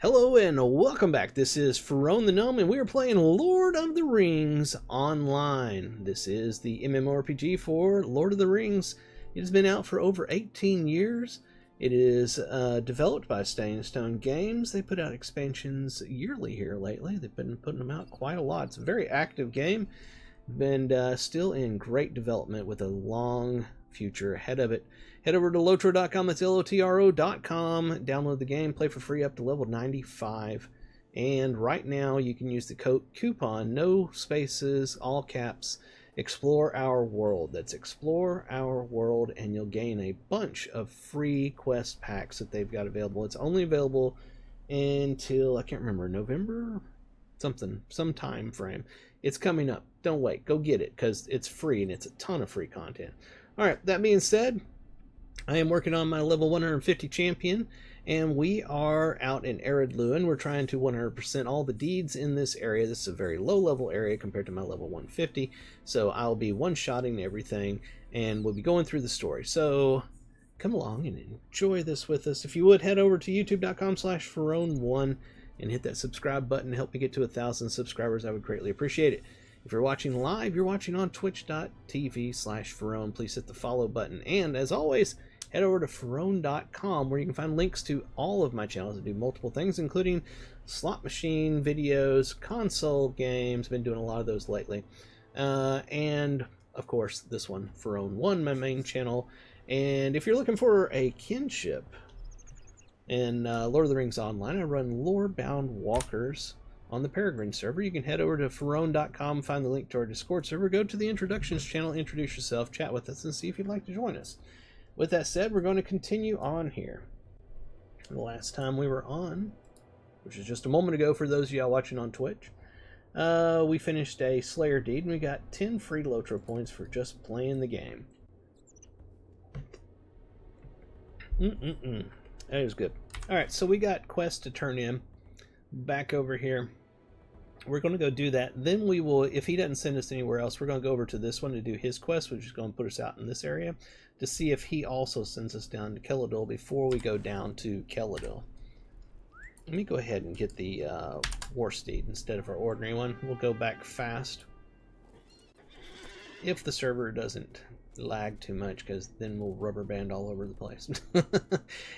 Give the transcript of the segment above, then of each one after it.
Hello and welcome back. This is Pharaon the Gnome and we are playing Lord of the Rings Online. This is the MMORPG for Lord of the Rings. It has been out for over 18 years. It is developed by Stone Games. They put out expansions yearly here lately. They've been putting them out quite a lot. It's a very active game. Been still in great development with a long future ahead of it. Head over to lotro.com, that's lotro.com, download the game, play for free up to level 95, and right now you can use the coupon, no spaces, all caps, Explore Our World. That's Explore Our World, and you'll gain a bunch of free quest packs that they've got available. It's only available until, I can't remember, November? Some time frame. It's coming up. Don't wait. Go get it, because it's free, and it's a ton of free content. Alright, that being said, I am working on my level 150 champion, and we are out in Ered Luin. We're trying to 100% all the deeds in this area. This is a very low level area compared to my level 150, so I'll be one-shotting everything, and we'll be going through the story. So come along and enjoy this with us. If you would, head over to youtube.com/Pharaon1 and hit that subscribe button to help me get to 1,000 subscribers. I would greatly appreciate it. If you're watching live, you're watching on twitch.tv/Pharaon. Please hit the follow button. And as always, head over to Pharaon.com where you can find links to all of my channels that do multiple things, including slot machine videos, console games. Been doing a lot of those lately. And of course, this one, Pharaon1, my main channel. And if you're looking for a kinship in Lord of the Rings Online, I run Lore-Bound Walkers on the Peregrine server. You can head over to Pharaon.com, find the link to our Discord server, go to the Introductions channel, introduce yourself, chat with us, and see if you'd like to join us. With that said, we're going to continue on here. The last time we were on, which is just a moment ago for those of y'all watching on Twitch, we finished a Slayer deed, and we got 10 free Lotro points for just playing the game. That is good. Alright, so we got quests to turn in. Back over here. We're going to go do that. Then we will, if he doesn't send us anywhere else, we're going to go over to this one to do his quest, which is going to put us out in this area, to see if he also sends us down to Keladil before we go down to Keladil. Let me go ahead and get the war steed instead of our ordinary one. We'll go back fast. If the server doesn't lag too much, because then we'll rubber band all over the place.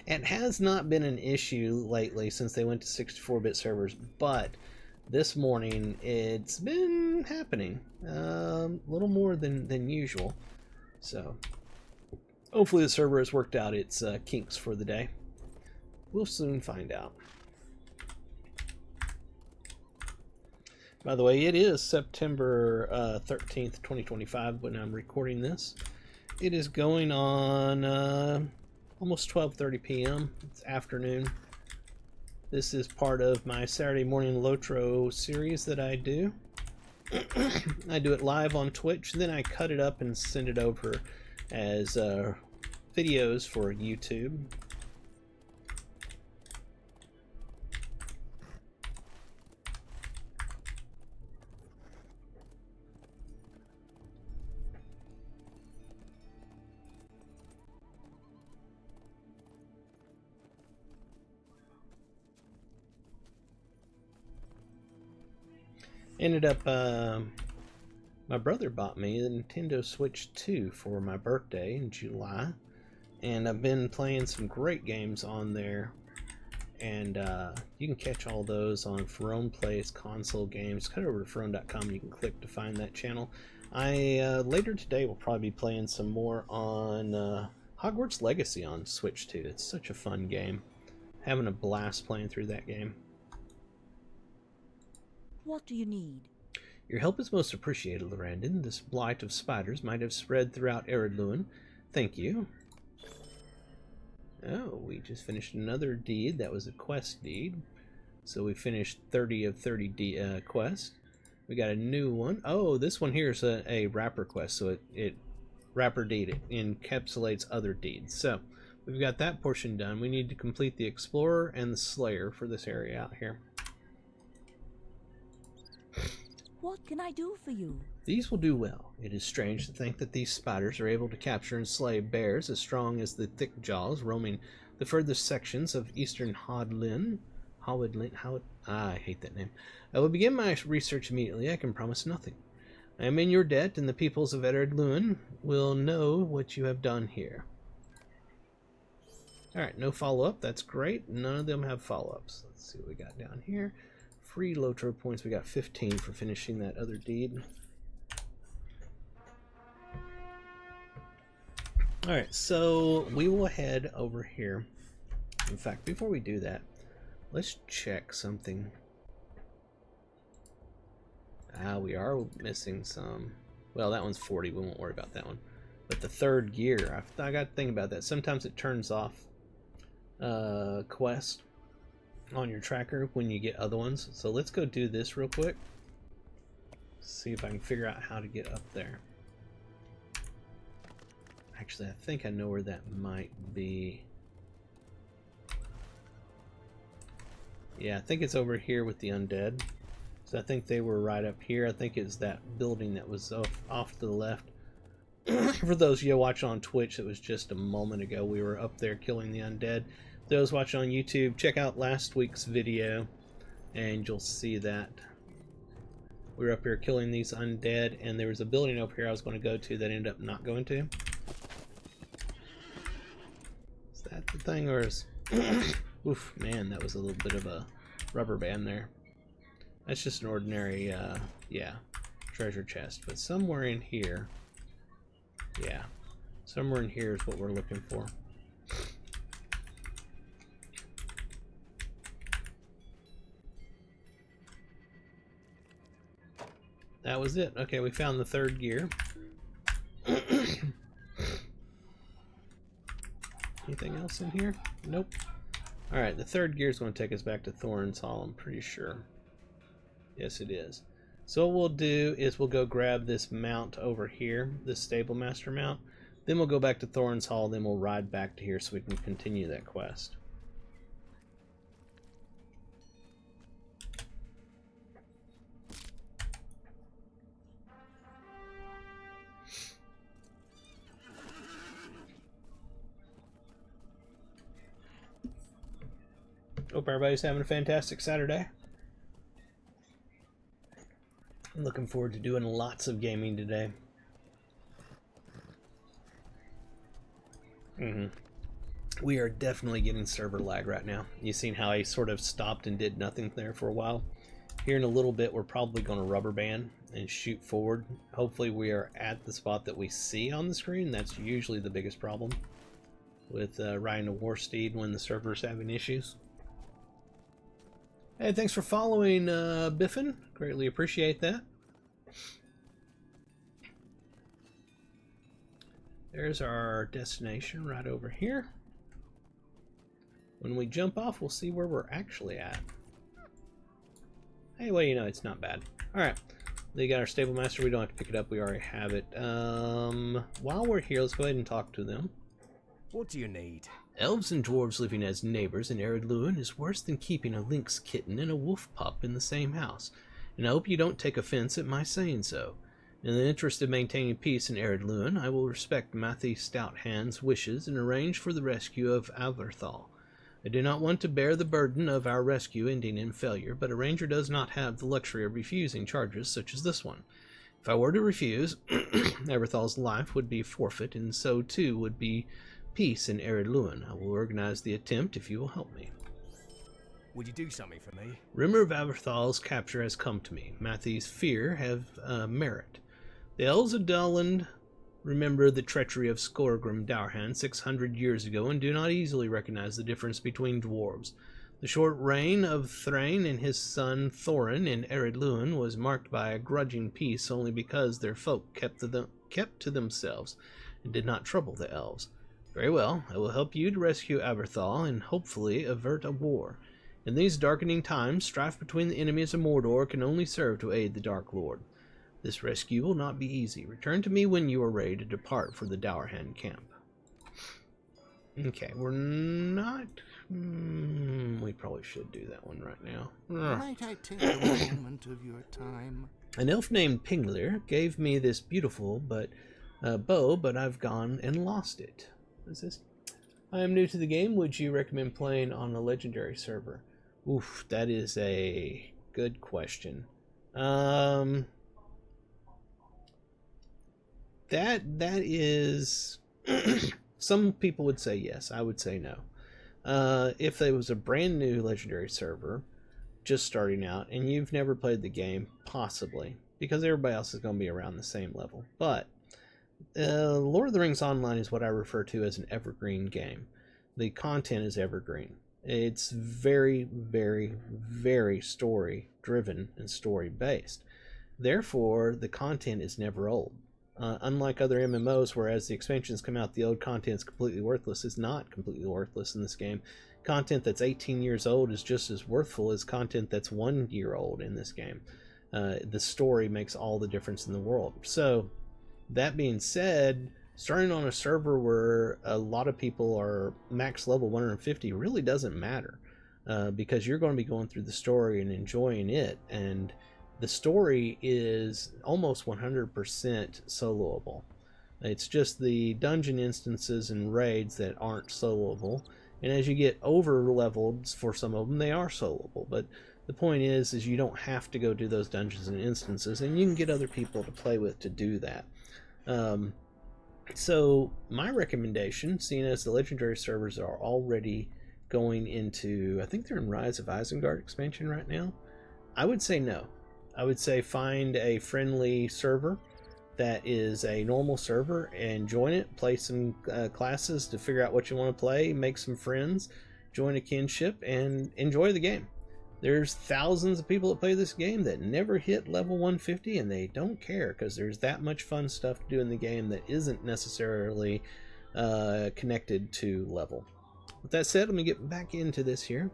It has not been an issue lately since they went to 64-bit servers, but this morning it's been happening a little more than usual. So hopefully the server has worked out its kinks for the day. We'll soon find out. By the way, it is September 13th, 2025 when I'm recording this. It is going on almost 12:30 p.m. It's afternoon. This is part of my Saturday morning Lotro series that I do. I do it live on Twitch, then I cut it up and send it over as videos for YouTube. Ended up, my brother bought me the Nintendo Switch 2 for my birthday in July, and I've been playing some great games on there, and you can catch all those on Pharaon Plays Console Games. Cut over to Pharaon.com, you can click to find that channel. I later today will probably be playing some more on Hogwarts Legacy on Switch 2. It's such a fun game. Having a blast playing through that game. What do you need? Your help is most appreciated, Lorandon. This blight of spiders might have spread throughout Ered Luin. Thank you. Oh, we just finished another deed. That was a quest deed. So we finished 30 of 30 quests. We got a new one. Oh, this one here is a wrapper quest. So it wrapper deed. It encapsulates other deeds. So we've got that portion done. We need to complete the Explorer and the Slayer for this area out here. What can I do for you? These will do well. It is strange to think that these spiders are able to capture and slay bears as strong as the thick jaws roaming the furthest sections of eastern Hadlin. I hate that name. I will begin my research immediately. I can promise nothing. I am in your debt, and the peoples of Ered Luin will know what you have done here. Alright, no follow-up. That's great. None of them have follow-ups. Let's see what we got down here. Free Lotro points. We got 15 for finishing that other deed. Alright, so we will head over here. In fact, before we do that, let's check something. We are missing some. Well, that one's 40. We won't worry about that one. But the third gear, I got to think about that. Sometimes it turns off quest on your tracker when you get other ones. So let's go do this real quick. See if I can figure out how to get up there. Actually, I think I know where that might be. Yeah, I think it's over here with the undead. So I think they were right up here. I think it's that building that was off to the left. For those of you watching on Twitch, it was just a moment ago. We were up there killing the undead. Those watching on YouTube, check out last week's video and you'll see that. We were up here killing these undead, and there was a building over here I was going to go to that I ended up not going to. Is that the thing, or is... Oof, man, that was a little bit of a rubber band there. That's just an ordinary, yeah, treasure chest. But somewhere in here, yeah, somewhere in here is what we're looking for. That was it. Okay, we found the third gear. Anything else in here? Nope. Alright, the third gear is going to take us back to Thorin's Hall, I'm pretty sure. Yes, it is. So what we'll do is we'll go grab this mount over here, this Stable Master mount. Then we'll go back to Thorin's Hall, then we'll ride back to here so we can continue that quest. Hope everybody's having a fantastic Saturday. I'm looking forward to doing lots of gaming today. We are definitely getting server lag right now. You've seen how I sort of stopped and did nothing there for a while. Here in a little bit, we're probably going to rubber band and shoot forward. Hopefully we are at the spot that we see on the screen. That's usually the biggest problem with riding a war steed when the server's having issues. Hey, thanks for following, Biffin. Greatly appreciate that. There's our destination right over here. When we jump off, we'll see where we're actually at. Hey, well, you know, it's not bad. Alright, they got our Stable Master. We don't have to pick it up. We already have it. While we're here, let's go ahead and talk to them. What do you need? Elves and dwarves living as neighbors in Ered Luin is worse than keeping a lynx kitten and a wolf pup in the same house, and I hope you don't take offense at my saying so. In the interest of maintaining peace in Ered Luin, I will respect Matthew Stouthand's wishes and arrange for the rescue of Averthal. I do not want to bear the burden of our rescue ending in failure, but a ranger does not have the luxury of refusing charges such as this one. If I were to refuse, Averthal's life would be forfeit, and so too would be peace in Ered Luin. I will organize the attempt if you will help me. Would you do something for me? Rumor of Averthal's capture has come to me. Matthew's fear have merit. The elves of Dulland remember the treachery of Skorgrim Dourhan 600 years ago and do not easily recognize the difference between dwarves. The short reign of Thrain and his son Thorin in Ered Luin was marked by a grudging peace only because their folk kept to themselves and did not trouble the elves. Very well, I will help you to rescue Averthal and hopefully avert a war. In these darkening times, strife between the enemies of Mordor can only serve to aid the Dark Lord. This rescue will not be easy. Return to me when you are ready to depart for the Dourhan camp. Okay, we're not... we probably should do that one right now. Might I take a moment of your time? An elf named Pinglir gave me this beautiful bow, but I've gone and lost it. What is this? I am new to the game. Would you recommend playing on a legendary server? Oof, that is a good question. That is some people would say yes. I would say no. If it was a brand new legendary server just starting out and you've never played the game, possibly, because everybody else is going to be around the same level. But Lord of the Rings Online is what I refer to as an evergreen game. The content is evergreen. It's very, very, very story driven and story based. Therefore, the content is never old. Unlike other MMOs, where as the expansions come out, the old content is completely worthless, is not completely worthless in this game. Content that's 18 years old is just as worthful as content that's 1 year old in this game. The story makes all the difference in the world. So, that being said, starting on a server where a lot of people are max level 150 really doesn't matter, because you're going to be going through the story and enjoying it, and the story is almost 100% soloable. It's just the dungeon instances and raids that aren't soloable, and as you get over leveled for some of them, they are soloable. But the point is you don't have to go do those dungeons and instances, and you can get other people to play with to do that. So my recommendation, seeing as the legendary servers are already going into, I think they're in Rise of Isengard expansion right now, I would say no. I would say find a friendly server that is a normal server and join it, play some classes to figure out what you want to play, make some friends, join a kinship, and enjoy the game. There's thousands of people that play this game that never hit level 150, and they don't care because there's that much fun stuff to do in the game that isn't necessarily connected to level. With that said, let me get back into this here.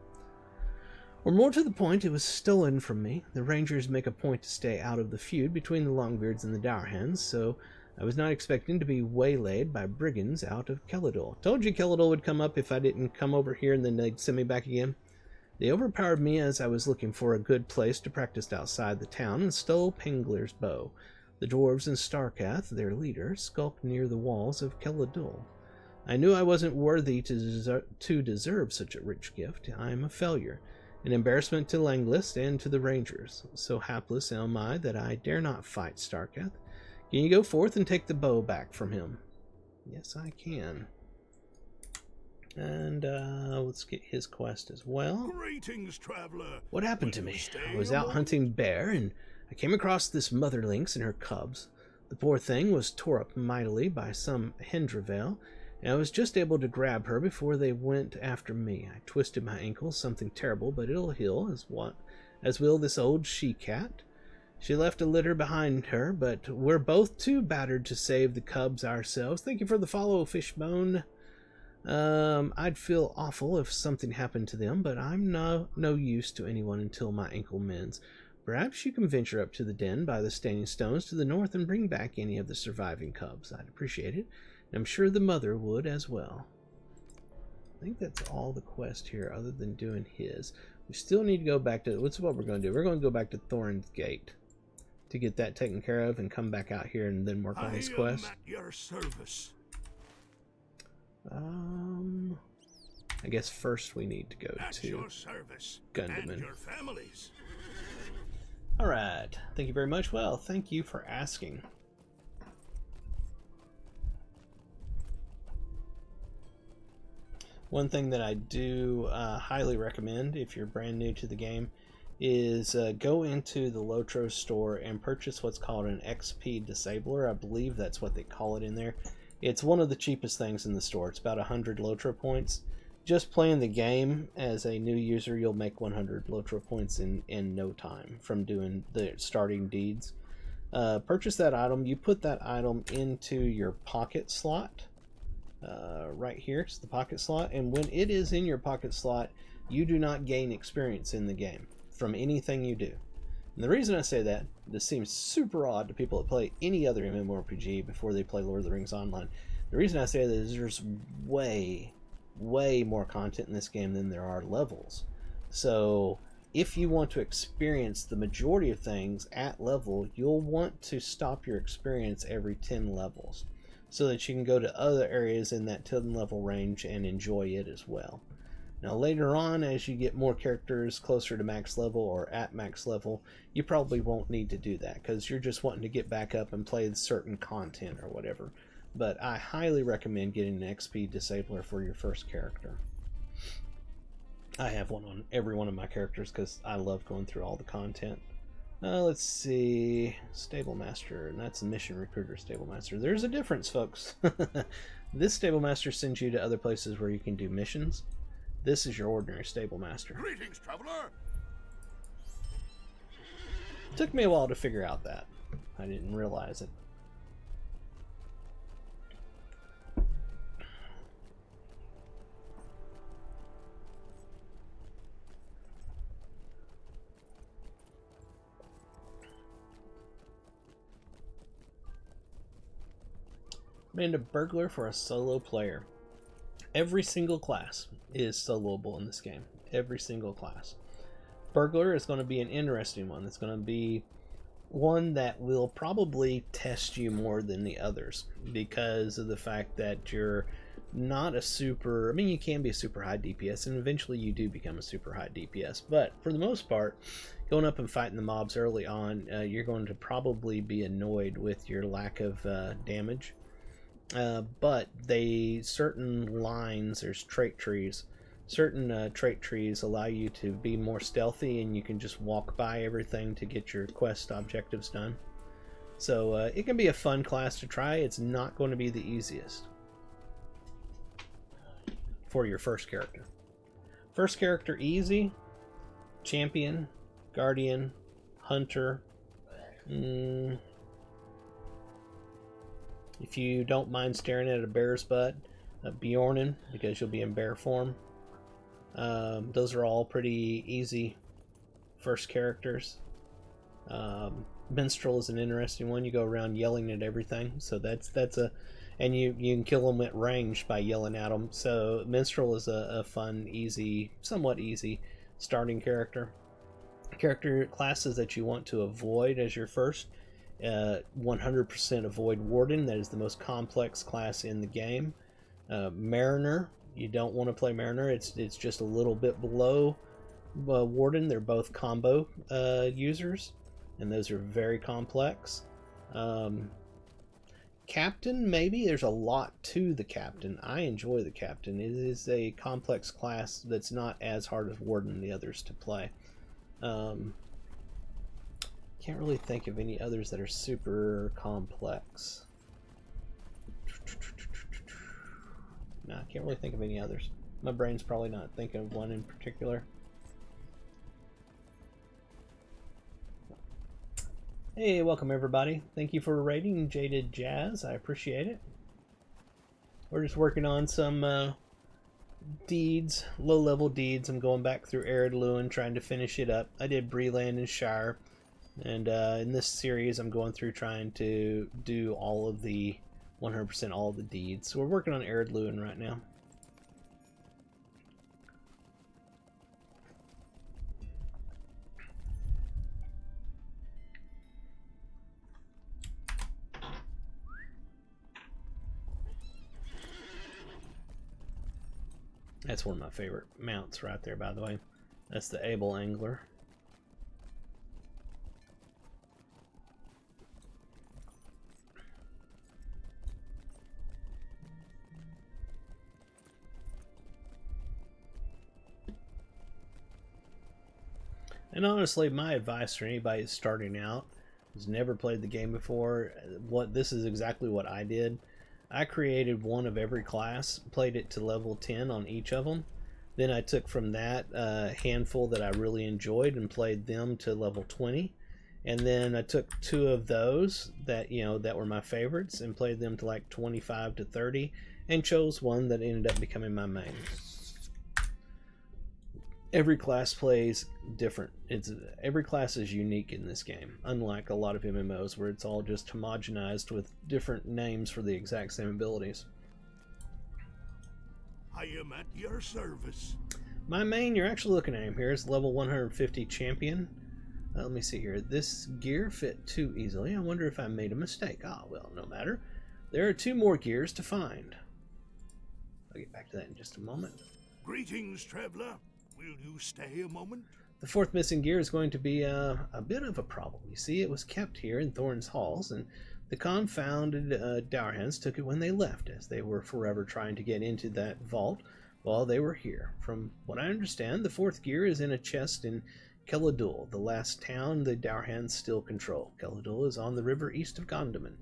Or more to the point, it was stolen from me. The Rangers make a point to stay out of the feud between the Longbeards and the Dourhands, so I was not expecting to be waylaid by brigands out of Kelador. Told you Kelador would come up if I didn't come over here and then they'd send me back again. They overpowered me as I was looking for a good place to practice outside the town and stole Pengler's bow. The dwarves and Starkath, their leader, skulked near the walls of Kelador. I knew I wasn't worthy to deserve such a rich gift. I am a failure, an embarrassment to Langlist and to the Rangers. So hapless am I that I dare not fight Starkath. Can you go forth and take the bow back from him? Yes, I can. And let's get his quest as well. Greetings, traveler. What happened to me? I was out hunting bear, and I came across this mother lynx and her cubs. The poor thing was tore up mightily by some Hendravel, and I was just able to grab her before they went after me. I twisted my ankle, something terrible, but it'll heal, as will this old she-cat. She left a litter behind her, but we're both too battered to save the cubs ourselves. Thank you for the follow, Fishbone. I'd feel awful if something happened to them, but I'm no use to anyone until my ankle mends. Perhaps you can venture up to the den by the standing stones to the north and bring back any of the surviving cubs. I'd appreciate it, and I'm sure the mother would as well. I think that's all the quest here, other than doing his. We still need to go back to, what's what we're going to do? We're going to go back to Thorin's Gate to get that taken care of and come back out here and then work on his quest. I am at your service. I guess first we need to go At to your service. Gundaman. And your families. Alright, thank you very much. Well, thank you for asking. One thing that I do highly recommend if you're brand new to the game is go into the Lotro store and purchase what's called an XP Disabler. I believe that's what they call it in there. It's one of the cheapest things in the store. It's about 100 Lotro points. Just playing the game as a new user, you'll make 100 Lotro points in no time from doing the starting deeds. Purchase that item. You put that item into your pocket slot. Right here, it's the pocket slot. And when it is in your pocket slot, you do not gain experience in the game from anything you do. And the reason I say that, this seems super odd to people that play any other MMORPG before they play Lord of the Rings Online. The reason I say that is there's way more content in this game than there are levels. So if you want to experience the majority of things at level, you'll want to stop your experience every 10 levels so that you can go to other areas in that 10 level range and enjoy it as well. Now later on, as you get more characters closer to max level or at max level, you probably won't need to do that because you're just wanting to get back up and play certain content or whatever. But I highly recommend getting an XP disabler for your first character. I have one on every one of my characters because I love going through all the content. Let's see, Stable Master, and that's Mission Recruiter Stable Master. There's a difference, folks. This Stable Master sends you to other places where you can do missions. This is your ordinary Stable Master. Greetings, traveler. Took me a while to figure out that. I didn't realize it. Made a burglar for a solo player. Every single class is soloable in this game. Every single class. Burglar is going to be an interesting one. It's going to be one that will probably test you more than the others because of the fact that you're not a super... I mean, you can be a super high DPS, and eventually you do become a super high DPS. But for the most part, going up and fighting the mobs early on, you're going to probably be annoyed with your lack of damage. But certain lines, there's trait trees. Certain trait trees allow you to be more stealthy, and you can just walk by everything to get your quest objectives done. So it can be a fun class to try. It's not going to be the easiest for your first character. First character easy, champion, guardian, hunter. If you don't mind staring at a bear's butt, Bjornen, because you'll be in bear form. Those are all pretty easy first characters. Minstrel is an interesting one. You go around yelling at everything, so that's and you can kill them at range by yelling at them. So Minstrel is a fun, easy, somewhat easy starting character. Character classes that you want to avoid as your first. 100% avoid Warden. That is the most complex class in the game. Mariner, you don't want to play Mariner. It's just a little bit below Warden. They're both combo users, and those are very complex. Captain, maybe there's a lot to the Captain. I enjoy the Captain. It is a complex class that's not as hard as Warden and the others to play. Can't really think of any others that are super complex. No, I can't really think of any others. My brain's probably not thinking of one in particular. Hey, welcome everybody. Thank you for rating Jaded Jazz. I appreciate it. We're just working on some deeds, low-level deeds. I'm going back through Ered Luin, trying to finish it up. I did Breland and Shire. And in this series, I'm going through trying to do all of the 100% all of the deeds. So we're working on Ered Luin right now. That's one of my favorite mounts right there, by the way. That's the Able Angler. And honestly, my advice for anybody who's starting out, who's never played the game before, this is exactly what I did. I created one of every class, played it to level 10 on each of them. Then I took from that a handful that I really enjoyed and played them to level 20. And then I took two of those that, that were my favorites and played them to like 25 to 30 and chose one that ended up becoming my main. Every class plays different. Every class is unique in this game, unlike a lot of MMOs where it's all just homogenized with different names for the exact same abilities. I am at your service. My main, you're actually looking at him here, is level 150 champion. Let me see here. This gear fit too easily. I wonder if I made a mistake. Ah, well, no matter. There are two more gears to find. I'll get back to that in just a moment. Greetings, traveler. Will you stay a moment? The fourth missing gear is going to be a bit of a problem. You see, it was kept here in Thorn's Halls, and the confounded Dowerhands took it when they left, as they were forever trying to get into that vault while they were here. From what I understand, the fourth gear is in a chest in Keladul, the last town the Dowerhands still control. Keladul is on the river east of Gondaman.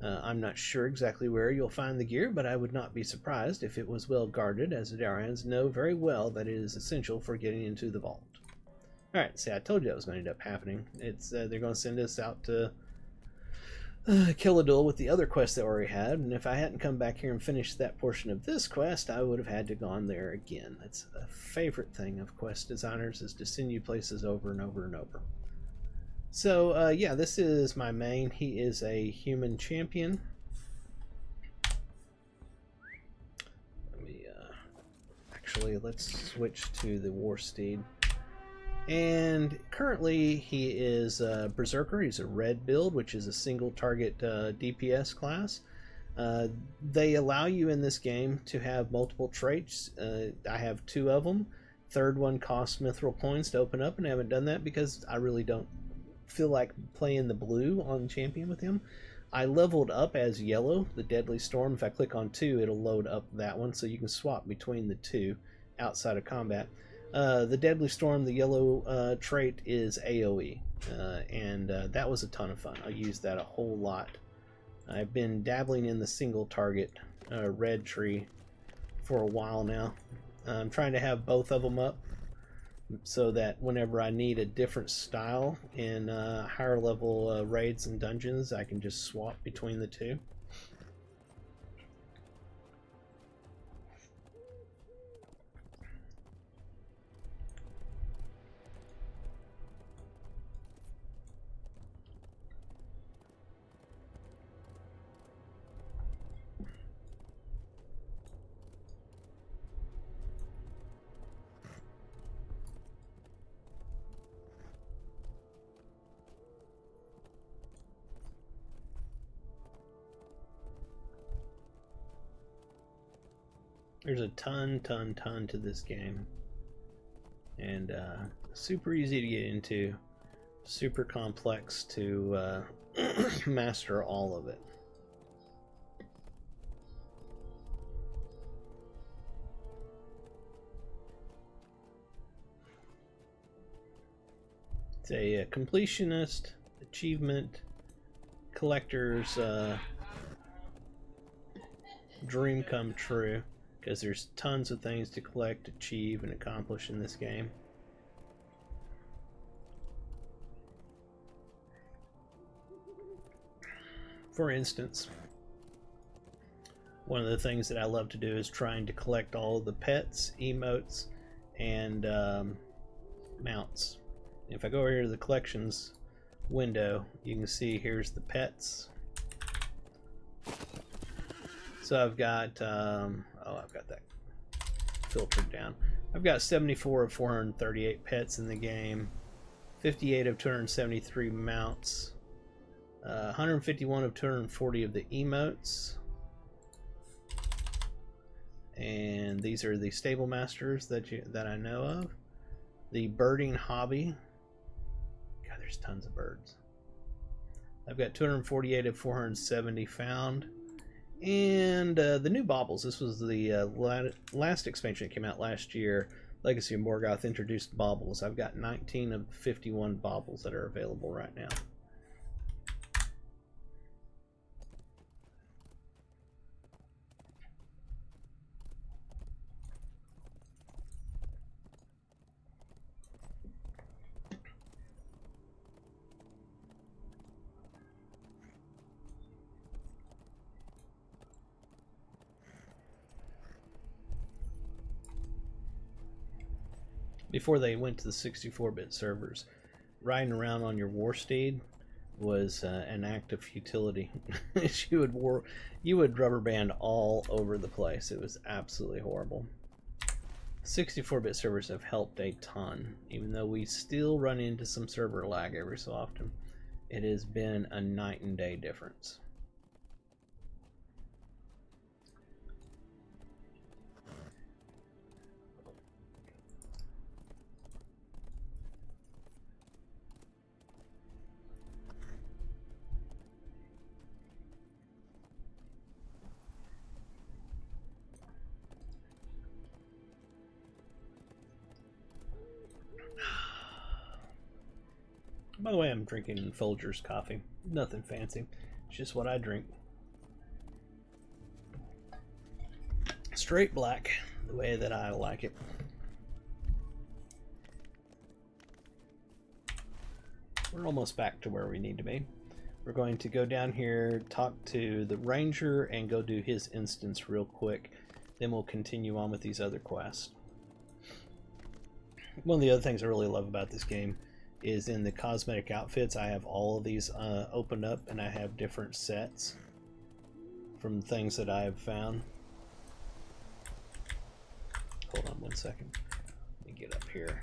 I'm not sure exactly where you'll find the gear, but I would not be surprised if it was well guarded, as the Dowerhands know very well that it is essential for getting into the vault. Alright, see, I told you that was going to end up happening. It's they're going to send us out to Keladul with the other quest that we already had, and if I hadn't come back here and finished that portion of this quest, I would have had to gone there again. That's a favorite thing of quest designers, is to send you places over and over and over. So, yeah, this is my main. He is a human champion. Let me, actually, let's switch to the war steed. And currently he is a Berserker. He's a red build, which is a single target DPS class. They allow you in this game to have multiple traits. I have 2 of them. Third one costs mithril coins to open up, and I haven't done that because I really don't feel like playing the blue on champion with him. I leveled up as yellow, the Deadly Storm. If I click on 2, it'll load up that one, so you can swap between the 2 outside of combat. The Deadly Storm, the yellow trait, is AoE, and that was a ton of fun. I used that a whole lot. I've been dabbling in the single target red tree for a while now. I'm trying to have both of them up so that whenever I need a different style in higher level raids and dungeons, I can just swap between the 2. There's a ton to this game, and super easy to get into, super complex to master all of it. It's a completionist achievement collector's dream come true, because there's tons of things to collect, achieve, and accomplish in this game. For instance, one of the things that I love to do is trying to collect all of the pets, emotes, and mounts. If I go over here to the collections window, you can see here's the pets. So I've got, I've got that filtered down. I've got 74 of 438 pets in the game, 58 of 273 mounts, 151 of 240 of the emotes, and these are the stable masters that I know of. The birding hobby. God, there's tons of birds. I've got 248 of 470 found. And the new baubles. This was the last expansion that came out last year. Legacy of Morgoth introduced baubles. I've got 19 of 51 baubles that are available right now. Before they went to the 64-bit servers, riding around on your war steed was an act of futility. you would rubber band all over the place. It was absolutely horrible. 64-bit servers have helped a ton, even though we still run into some server lag every so often. It has been a night and day difference. By the way, I'm drinking Folgers coffee. Nothing fancy. It's just what I drink. Straight black, the way that I like it. We're almost back to where we need to be. We're going to go down here, talk to the ranger, and go do his instance real quick. Then we'll continue on with these other quests. One of the other things I really love about this game is in the cosmetic outfits. I have all of these opened up, and I have different sets from things that I have found. Hold on one second. Let me get up here.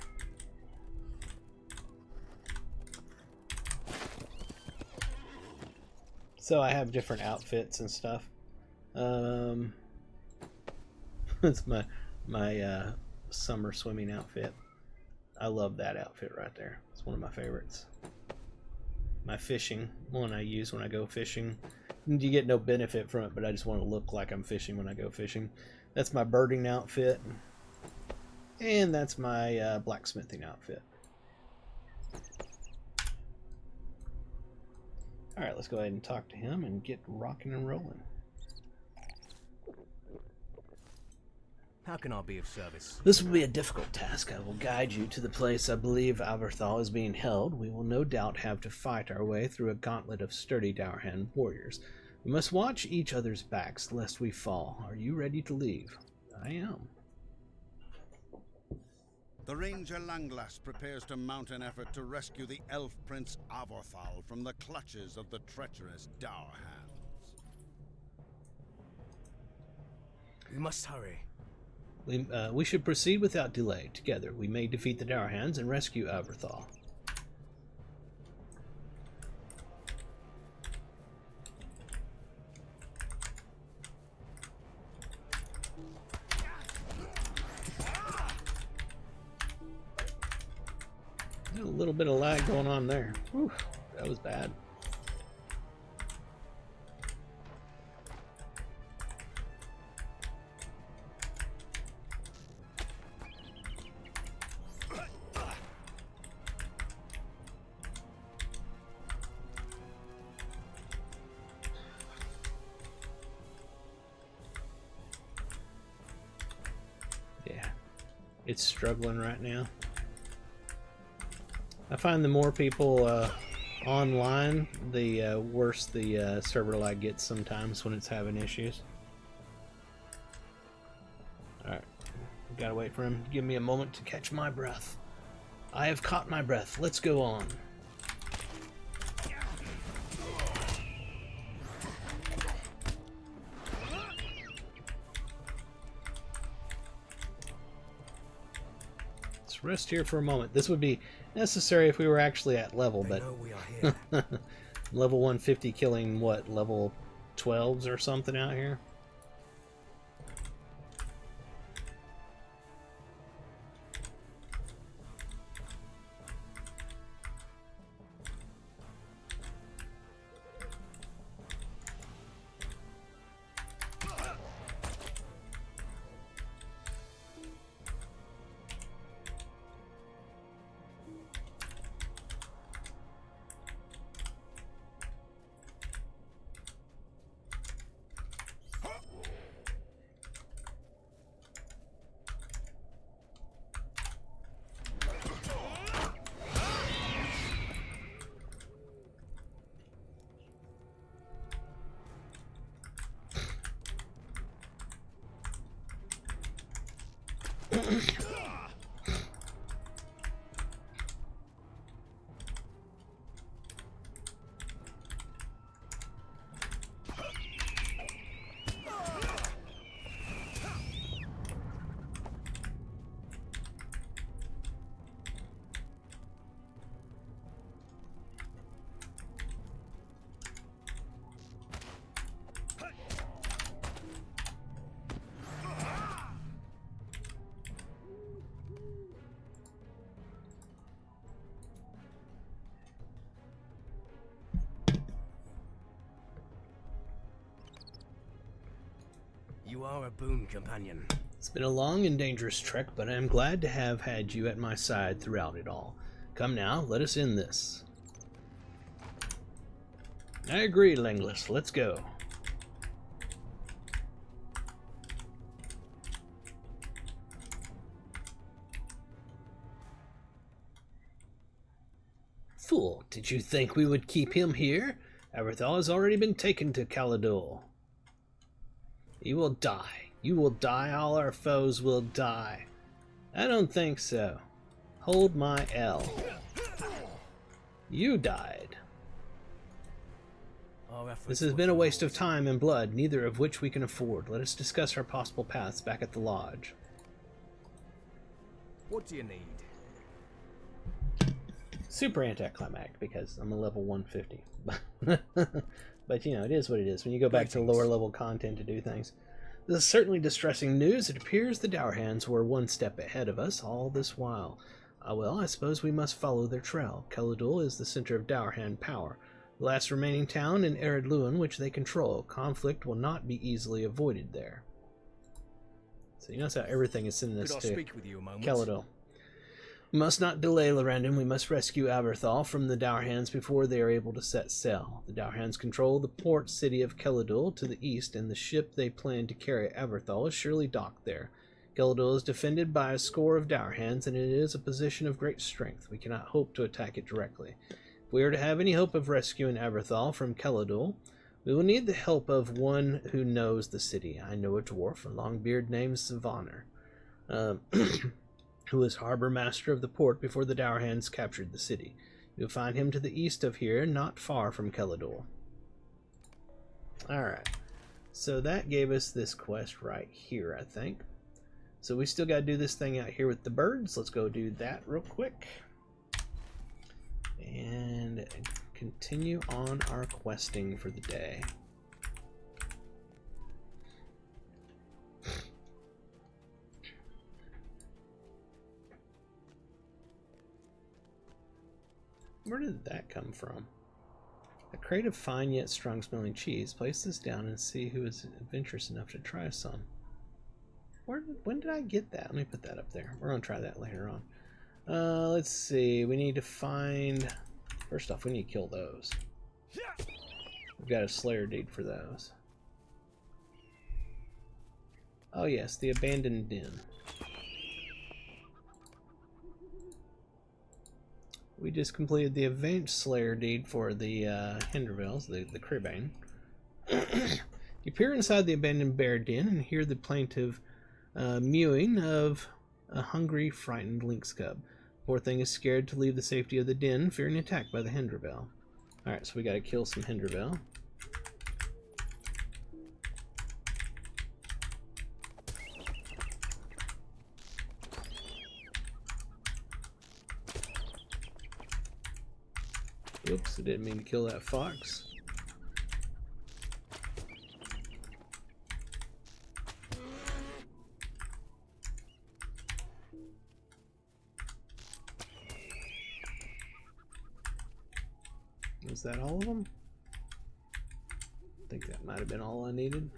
So I have different outfits and stuff. It's my summer swimming outfit. I love that outfit right there. It's one of my favorites. My fishing one I use when I go fishing. You get no benefit from it, but I just want to look like I'm fishing when I go fishing. That's my birding outfit. And that's my blacksmithing outfit. Alright, let's go ahead and talk to him and get rocking and rolling. How can I be of service? This will be a difficult task. I will guide you to the place I believe Averthal is being held. We will no doubt have to fight our way through a gauntlet of sturdy Dourhand warriors. We must watch each other's backs lest we fall. Are you ready to leave? I am. The Ranger Langlass prepares to mount an effort to rescue the elf prince Avorthal from the clutches of the treacherous Dourhands. We must hurry. We should proceed without delay. Together, we may defeat the Dourhands and rescue Avorthal. A little bit of lag going on there. Whew, that was bad. Yeah, it's struggling right now. I find the more people online, the worse the server lag gets sometimes when it's having issues. Alright, gotta wait for him to give me a moment to catch my breath. I have caught my breath. Let's go on. Let's rest here for a moment. This would be necessary if we were actually at level, but We are here. level 150 killing what, level 12s or something out here? You are a boon companion. It's been a long and dangerous trek, but I am glad to have had you at my side throughout it all. Come now, let us end this. I agree, Lenglis. Let's go. Fool, did you think we would keep him here? Aberthal has already been taken to Calador. He will die. You will die. All our foes will die. I don't think so. Hold my L. You died. This has been a waste of time and blood, neither of which we can afford. Let us discuss our possible paths back at the lodge. What do you need? Super anticlimactic because I'm a level 150. But you know, it is what it is when you go back to lower level content to do things. This is certainly distressing news. It appears the Dour Hands were one step ahead of us all this while. Well, I suppose we must follow their trail. Calador is the center of Dour Hand power. The last remaining town in Ered Luin, which they control. Conflict will not be easily avoided there. So you notice how everything is sending us to Calador. We must not delay, Lorandon. We must rescue Aberthal from the Dour Hands before they are able to set sail. The Dour Hands control the port city of Calador to the east, and the ship they plan to carry Aberthal is surely docked there. Calador is defended by a score of Dour Hands, and it is a position of great strength. We cannot hope to attack it directly. If we are to have any hope of rescuing Aberthal from Calador, we will need the help of one who knows the city. I know a dwarf, a long-beard named Savaner, who was harbor master of the port before the Dour Hands captured the city. You'll find him to the east of here, not far from Calador. Alright, so that gave us this quest right here, I think. So we still got to do this thing out here with the birds. Let's go do that real quick. And continue on our questing for the day. Where did that come from? A crate of fine yet strong smelling cheese. Place this down and see who is adventurous enough to try some. When did I get that? Let me put that up there. We're going to try that later on. Let's see. We need to find... First off, we need to kill those. We've got a Slayer deed for those. Oh yes, the abandoned den. We just completed the advanced Slayer deed for the Hindervilles, the Cribbane. You peer inside the abandoned bear den and hear the plaintive mewing of a hungry, frightened lynx cub. Poor thing is scared to leave the safety of the den, fearing attack by the Hinderville. Alright, so we gotta kill some Hinderville. Oops, I didn't mean to kill that fox. Is that all of them? I think that might have been all I needed.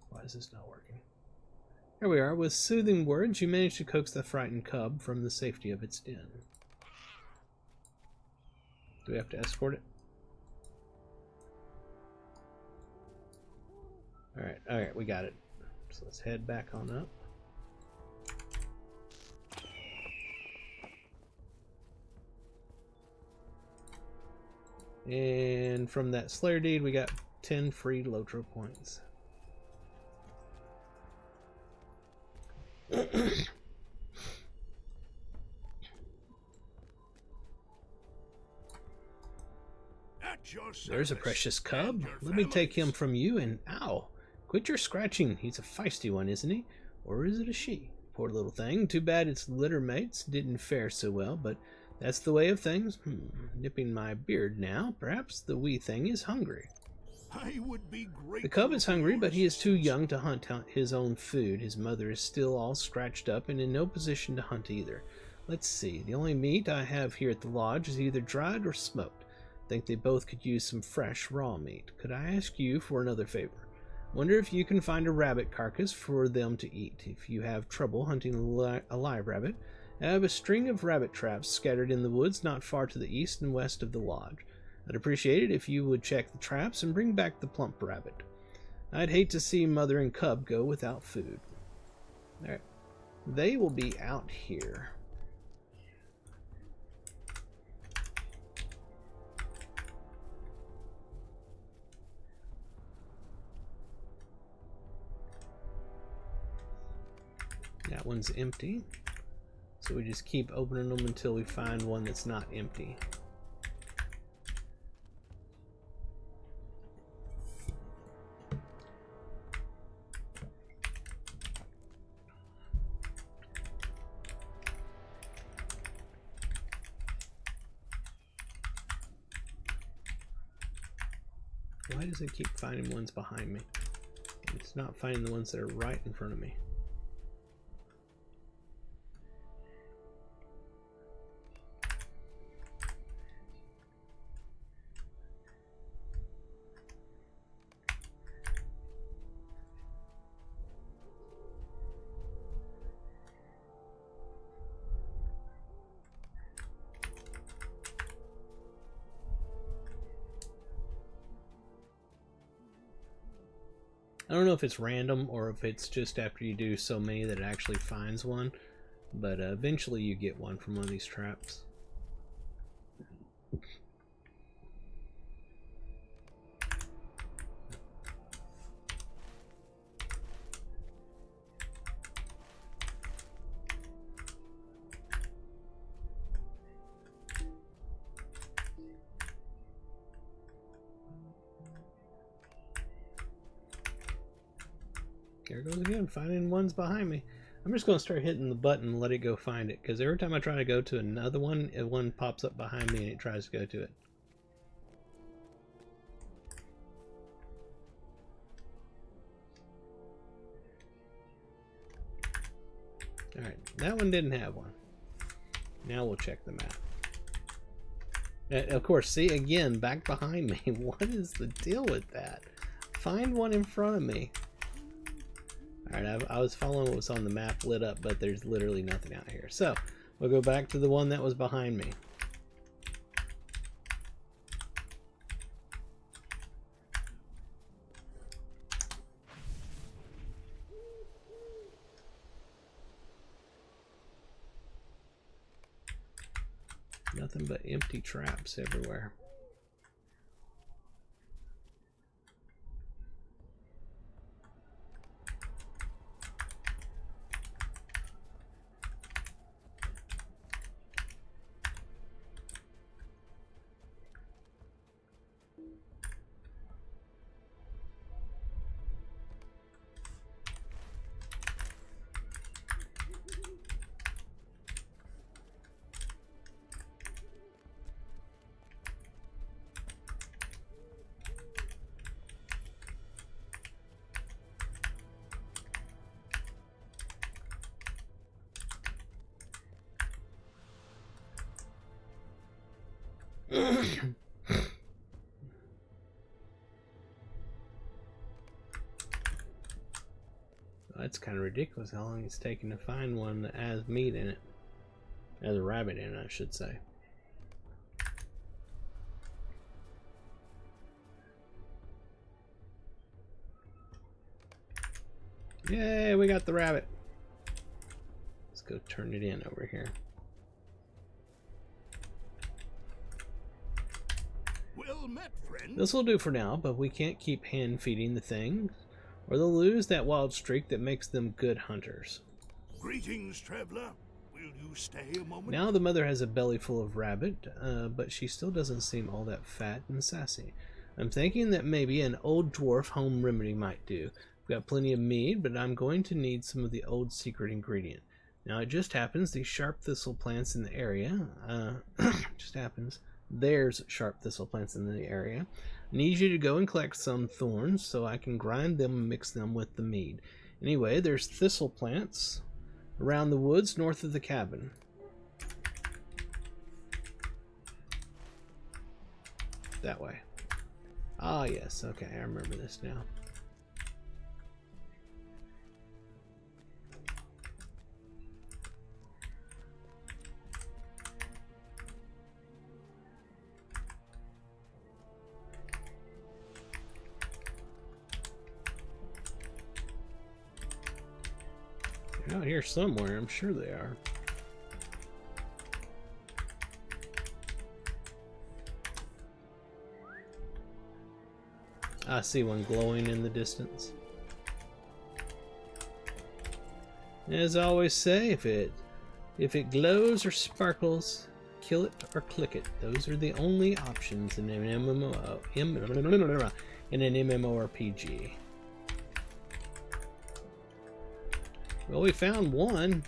Why is this not working? Here we are. With soothing words, you manage to coax the frightened cub from the safety of its den. Do we have to escort it? Alright, we got it. So let's head back on up. And from that Slayer deed, we got 10 free Lotro points. There's a precious cub. Let me take him from you and ow! Quit your scratching. He's a feisty one, isn't he? Or is it a she? Poor little thing. Too bad its litter mates didn't fare so well, but that's the way of things. Nipping my beard now. Perhaps the wee thing is hungry. The cub is hungry, but he is too young to hunt his own food. His mother is still all scratched up and in no position to hunt either. Let's see. The only meat I have here at the lodge is either dried or smoked. I think they both could use some fresh raw meat. Could I ask you for another favor? Wonder if you can find a rabbit carcass for them to eat. If you have trouble hunting a live rabbit, I have a string of rabbit traps scattered in the woods not far to the east and west of the lodge. I'd appreciate it if you would check the traps and bring back the plump rabbit. I'd hate to see mother and cub go without food. Alright. They will be out here. That one's empty. So we just keep opening them until we find one that's not empty. Why does it keep finding ones behind me? It's not finding the ones that are right in front of me. I don't know if it's random or if it's just after you do so many that it actually finds one, but eventually you get one from one of these traps. There it goes again, finding ones behind me. I'm just going to start hitting the button and let it go find it, because every time I try to go to another one, one pops up behind me and it tries to go to it. Alright, that one didn't have one. Now we'll check the map. Of course, see, again, back behind me. What is the deal with that? Find one in front of me. Alright, I was following what was on the map lit up, but there's literally nothing out here. So, we'll go back to the one that was behind me. Nothing but empty traps everywhere. That's kind of ridiculous how long it's taking to find one that has meat in it. Has a rabbit in it, I should say. Yay, we got the rabbit. Let's go turn it in over here. Well met, friend. This will do for now, but we can't keep hand feeding the thing, or they'll lose that wild streak that makes them good hunters. Greetings, traveler. Will you stay a moment? Now the mother has a belly full of rabbit, but she still doesn't seem all that fat and sassy. I'm thinking that maybe an old dwarf home remedy might do. We've got plenty of mead, but I'm going to need some of the old secret ingredient. Now it just happens these sharp thistle plants in the area, just happens, there's sharp thistle plants in the area. I need you to go and collect some thorns so I can grind them and mix them with the mead. Anyway, there's thistle plants around the woods north of the cabin. That way. Ah, yes, okay, I remember this now. out here somewhere, I'm sure they are. I see one glowing in the distance. As I always say, if it glows or sparkles, kill it or click it. Those are the only options in an MMORPG. Well, we found one.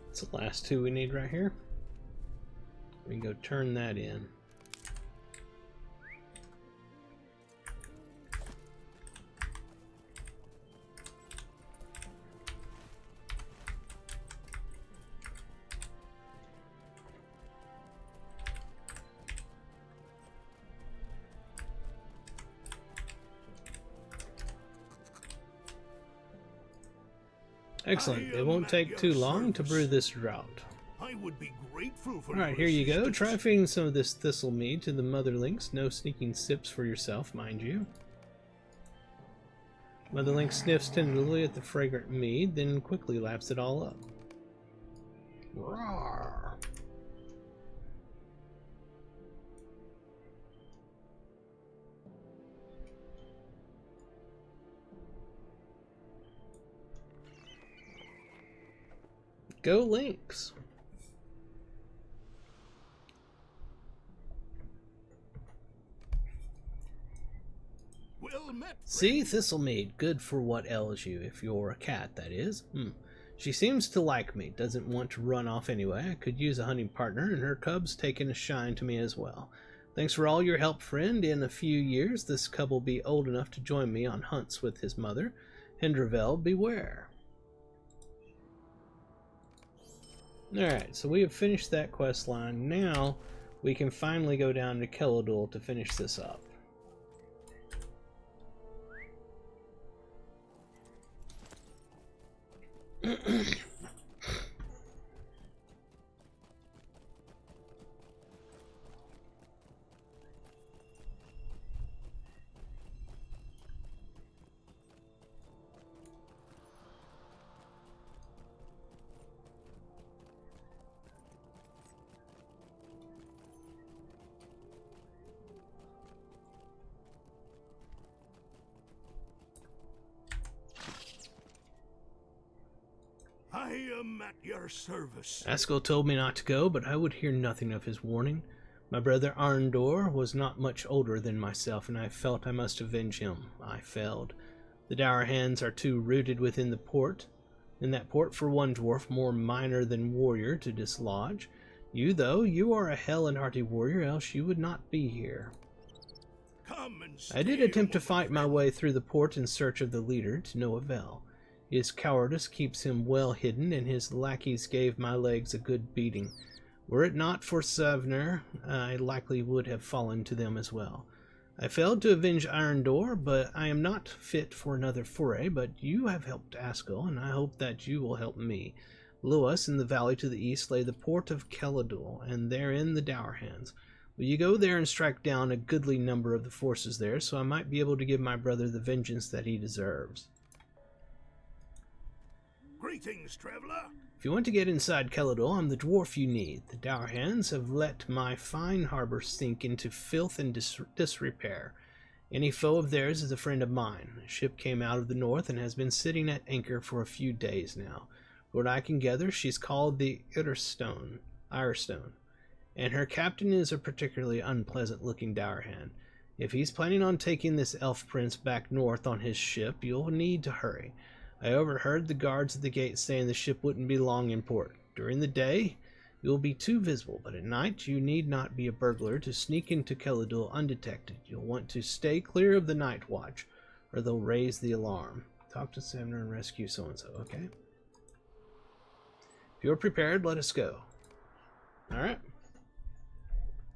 It's the last two we need right here. We can go turn that in. Excellent. It won't take too long to brew this drought. I would be grateful for Alright, here you go. Try feeding some of this thistle mead to the mother lynx. No sneaking sips for yourself, mind you. Mother lynx sniffs tentatively at the fragrant mead, then quickly laps it all up. Roar. Go Lynx! Well met. See, Thistlemead, good for what ails you, if you're a cat, that is. She seems to like me, doesn't want to run off anyway. I could use a hunting partner, and her cub's taken a shine to me as well. Thanks for all your help, friend. In a few years, this cub will be old enough to join me on hunts with his mother. Hendravel, beware. Alright, so we have finished that quest line. Now, we can finally go down to Keladul to finish this up. I am at your service. Askel told me not to go, but I would hear nothing of his warning. My brother Arndor was not much older than myself, and I felt I must avenge him. I failed. The dour hands are too rooted within the port. In that port for one dwarf more minor than warrior to dislodge. You, though, you are a hell and hearty warrior, else you would not be here. Come and I did stay attempt to a fight my way through the port in search of the leader, to no avail. His cowardice keeps him well hidden, and his lackeys gave my legs a good beating. Were it not for Savner, I likely would have fallen to them as well. I failed to avenge Arndor, but I am not fit for another foray, but you have helped Askel, and I hope that you will help me. Below us, in the valley to the east, lay the port of Keladul, and therein the dour hands. Will you go there and strike down a goodly number of the forces there, so I might be able to give my brother the vengeance that he deserves? Greetings, traveler. If you want to get inside Kelador, I'm the dwarf you need. The Dour Hands have let my fine harbor sink into filth and disrepair. Any foe of theirs is a friend of mine. The ship came out of the north and has been sitting at anchor for a few days now. From what I can gather, she's called the Irestone, and her captain is a particularly unpleasant-looking Dour Hand. If he's planning on taking this elf prince back north on his ship, you'll need to hurry. I overheard the guards at the gate saying the ship wouldn't be long in port. During the day, you'll be too visible, but at night you need not be a burglar to sneak into Kelador undetected. You'll want to stay clear of the night watch, or they'll raise the alarm. Talk to Samner and rescue so-and-so, okay? If you're prepared, let us go. Alright.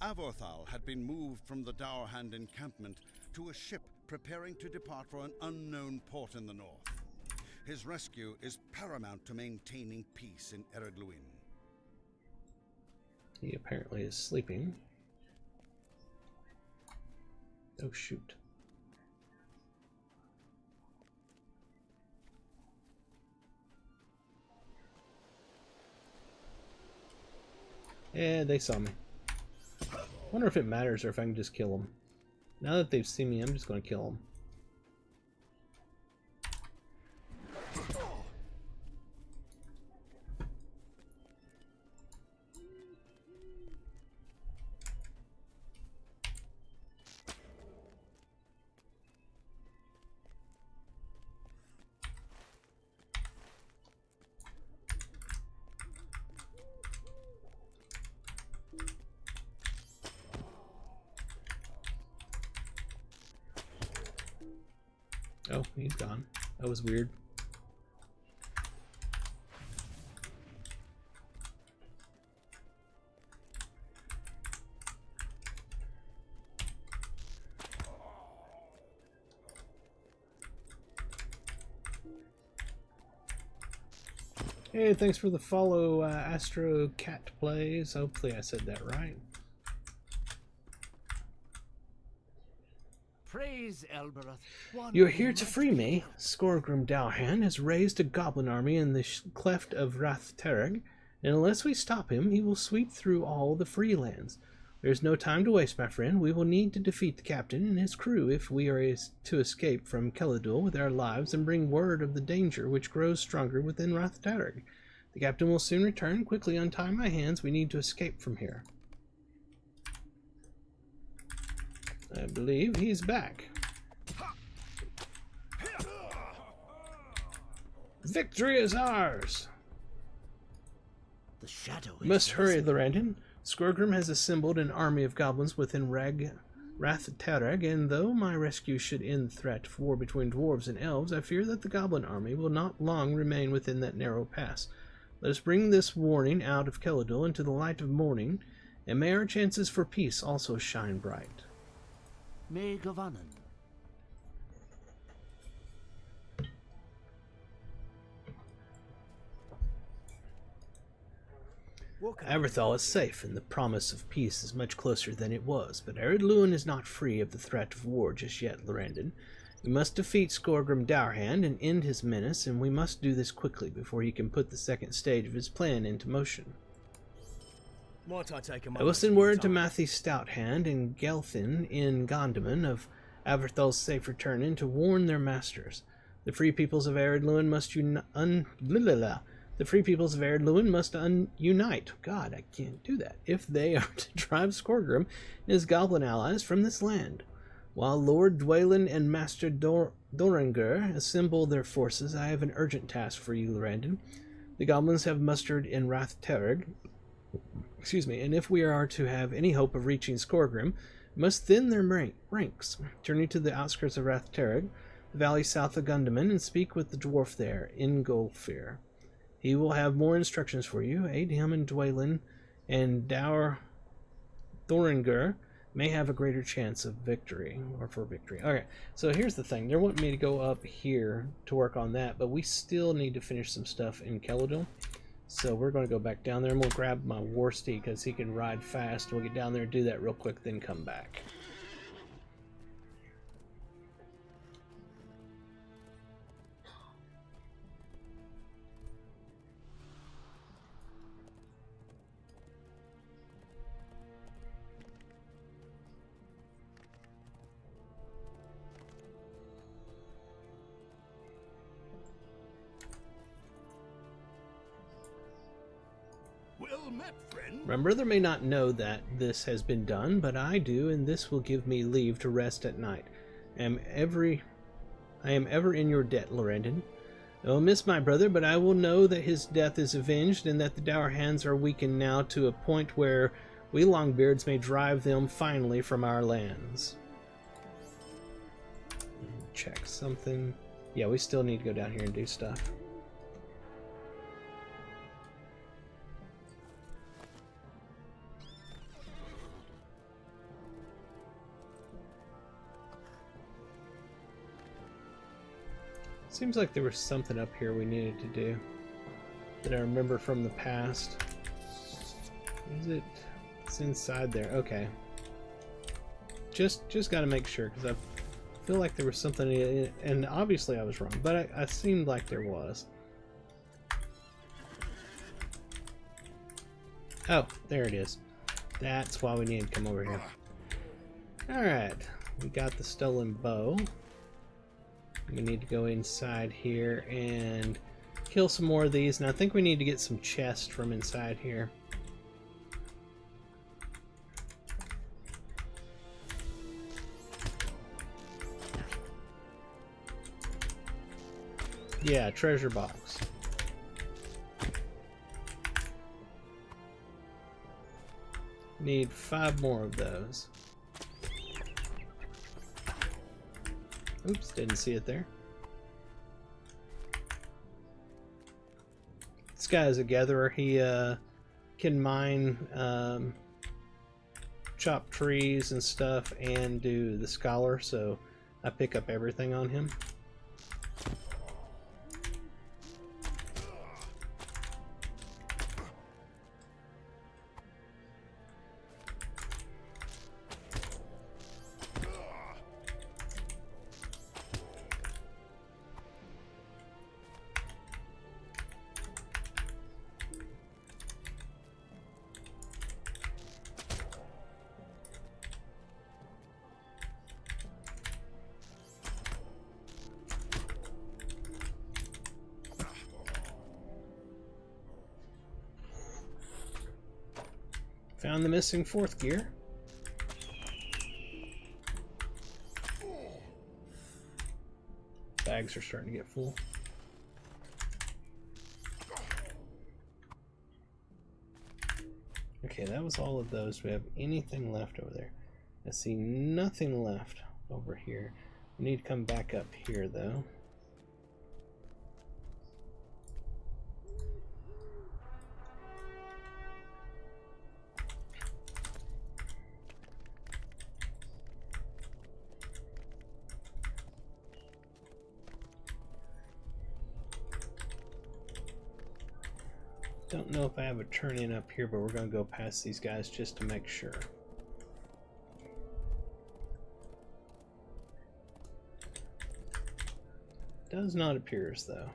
Avorthal had been moved from the Dour Hand encampment to a ship preparing to depart for an unknown port in the north. His rescue is paramount to maintaining peace in Ered Luin. He apparently is sleeping. Oh, shoot. Yeah, they saw me. Wonder if it matters or if I can just kill them. Now that they've seen me, I'm just going to kill them. Oh, he's gone. That was weird. Hey, thanks for the follow, Astro Cat Plays. Hopefully I said that right. Praise Elbereth. You're here to free me. Skorgrim Dowhan has raised a goblin army in the cleft of Rathtereg, and unless we stop him, he will sweep through all the free lands. There's no time to waste, my friend. We will need to defeat the captain and his crew if we are to escape from Kelador with our lives and bring word of the danger which grows stronger within Rathtereg. The captain will soon return. Quickly untie my hands. We need to escape from here. I believe he's back. Victory is ours! The shadow is We must hurry, risen. Lorandon. Skorgrim has assembled an army of goblins within Rathtereg, and though my rescue should end the threat of war between dwarves and elves, I fear that the goblin army will not long remain within that narrow pass. Let us bring this warning out of Kelador into the light of morning, and may our chances for peace also shine bright. May Gavanen. Avorthal is safe, and the promise of peace is much closer than it was, but Ered Luin is not free of the threat of war just yet, Lorandon. We must defeat Skorgrim Dourhand and end his menace, and we must do this quickly before he can put the second stage of his plan into motion. Might I take a I moment will send of your word to time? Matthew Stouthand and Gelthin in Gondaman of Avorthal's safe return and to warn their masters. The free peoples of Ered Luin must unite. God, I can't do that. If they are to drive Skorgrim and his goblin allies from this land. While Lord Dwaylen and Master Doranger assemble their forces, I have an urgent task for you, Lorandon. The goblins have mustered in Rathtereg, and if we are to have any hope of reaching Skorgrim, we must thin their ranks. Journey to the outskirts of Rathtereg, the valley south of Gundaman, and speak with the dwarf there, Ingolfir. He will have more instructions for you. Aid him and Dwaylen and Doranger may have a greater chance of victory, or for victory. Okay, so here's the thing. They're wanting me to go up here to work on that, but we still need to finish some stuff in Kelador. So we're going to go back down there, and we'll grab my war steed because he can ride fast. We'll get down there and do that real quick, then come back. met, friend. My brother may not know that this has been done, but I do, and this will give me leave to rest at night. I am ever in your debt, Lorendon. I will miss my brother, but I will know that his death is avenged, and that the Dour Hands are weakened now to a point where we Longbeards may drive them finally from our lands. Check something. Yeah, we still need to go down here and do stuff. Seems like there was something up here we needed to do that I remember from the past. Is it? It's inside there. Okay. Just got to make sure, because I feel like there was something in it, and obviously I was wrong, but I seemed like there was. Oh, there it is. That's why we need to come over here. Alright, we got the stolen bow. We need to go inside here and kill some more of these, and I think we need to get some chests from inside here. Yeah, treasure box. Need 5 more of those. Oops, didn't see it there. This guy is a gatherer. He can mine, chop trees and stuff, and do the scholar, so I pick up everything on him. Found the missing 4th gear. Bags are starting to get full. Okay, that was all of those. Do we have anything left over there? I see nothing left over here. We need to come back up here, though. Don't know if I have a turn in up here, but we're going to go past these guys just to make sure. Does not appear as though.